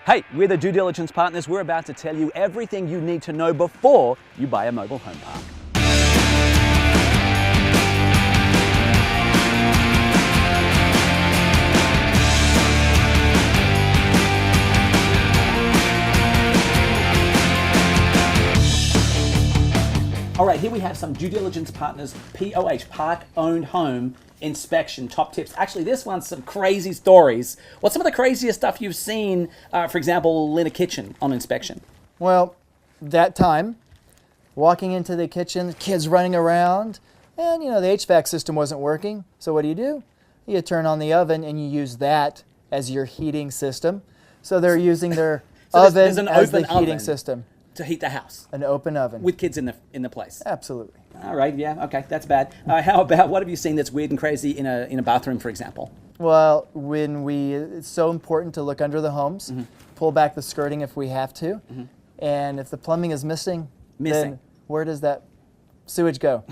Hey, we're the Due Diligence Partners. We're about to tell you everything you need to know before you buy a mobile home park. All right, here we have some Due Diligence Partners POH, Park Owned Home Inspection top tips. Actually, this one's some crazy stories. What's some of the craziest stuff you've seen, for example, in a kitchen on inspection? Well, that time, walking into the kitchen, kids running around, and the HVAC system wasn't working. So what do? You turn on the oven and you use that as your heating system. So they're using their there's oven an as the open heating oven system. To heat the house. An open oven. With kids in the place. Absolutely. All right, yeah, okay, that's bad. How about, what have you seen that's weird and crazy in a bathroom, for example? Well, it's so important to look under the homes, pull back the skirting if we have to, and if the plumbing is missing, then where does that sewage go?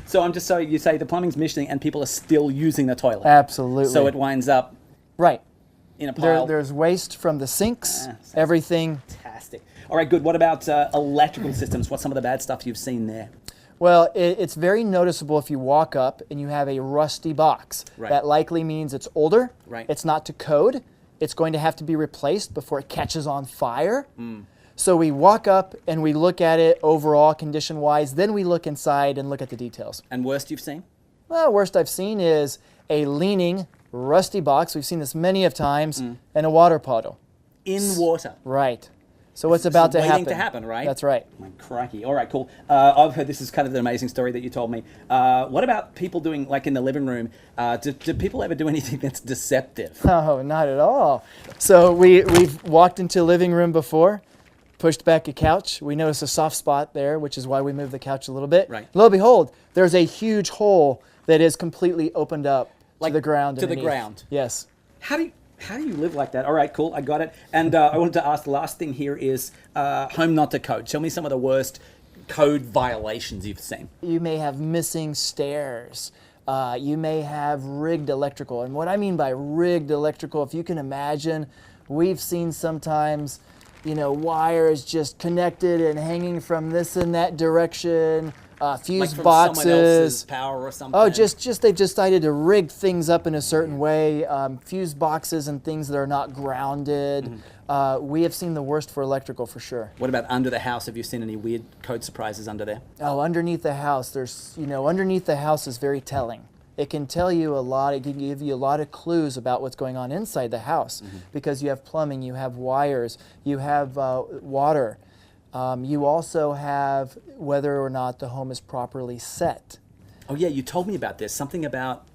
So you say the plumbing's missing and people are still using the toilet. Absolutely. So it winds up right in a pile. There's waste from the sinks, everything. Fantastic. All right, good. What about electrical systems? What's some of the bad stuff you've seen there? Well, it's very noticeable if you walk up and you have a rusty box. Right. That likely means it's older. Right. It's not to code. It's going to have to be replaced before it catches on fire. So we walk up and we look at it overall condition-wise. Then we look inside and look at the details. And worst you've seen? Well, worst I've seen is a leaning, rusty box. We've seen this many of times, and a water puddle. In water? Right. So what's about to happen? Waiting to happen, right? That's right. My crikey. All right, cool. I've heard this is kind of an amazing story that you told me. What about people doing, like in the living room, do people ever do anything that's deceptive? No, not at all. So we've walked into a living room before, pushed back a couch. We noticed a soft spot there, which is why we moved the couch a little bit. Right. Lo and behold, there's a huge hole that is completely opened up Like to the ground. to the underneath. ground? Yes. How do you live like that? All right, cool, I got it. And I wanted to ask, the last thing here is home not to code. Tell me some of the worst code violations you've seen. You may have missing stairs. You may have rigged electrical. And what I mean by rigged electrical, if you can imagine, we've seen sometimes, wires just connected and hanging from this and that direction. Fuse Like from boxes. someone else's power or something. Oh, just they've decided to rig things up in a certain way. Fuse boxes and things that are not grounded. We have seen the worst for electrical for sure. What about under the house? Have you seen any weird code surprises under there? Oh, underneath the house, underneath the house is very telling. It can tell you a lot. It can give you a lot of clues about what's going on inside the house because you have plumbing, you have wires, you have water. You also have whether or not the home is properly set. Oh yeah, you told me about this. Something about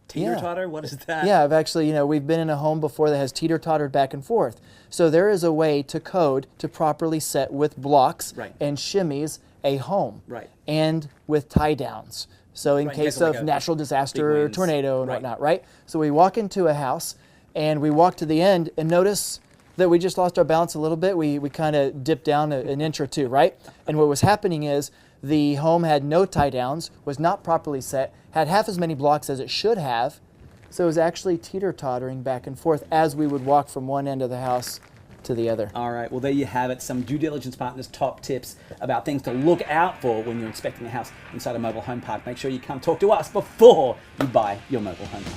teeter-totter? What is that? Yeah, I've actually, we've been in a home before that has teeter-tottered back and forth. So there is a way to code to properly set with blocks and shimmies a home. Right. And with tie-downs. So in case of natural disaster, tornado and whatnot, right? So we walk into a house and we walk to the end and notice that we just lost our balance a little bit. We kind of dipped down an inch or two, right? And what was happening is the home had no tie downs, was not properly set, had half as many blocks as it should have. So it was actually teeter-tottering back and forth as we would walk from one end of the house to the other. All right, well there you have it, some Due Diligence Partners top tips about things to look out for when you're inspecting a house inside a mobile home park. Make sure you come talk to us before you buy your mobile home park.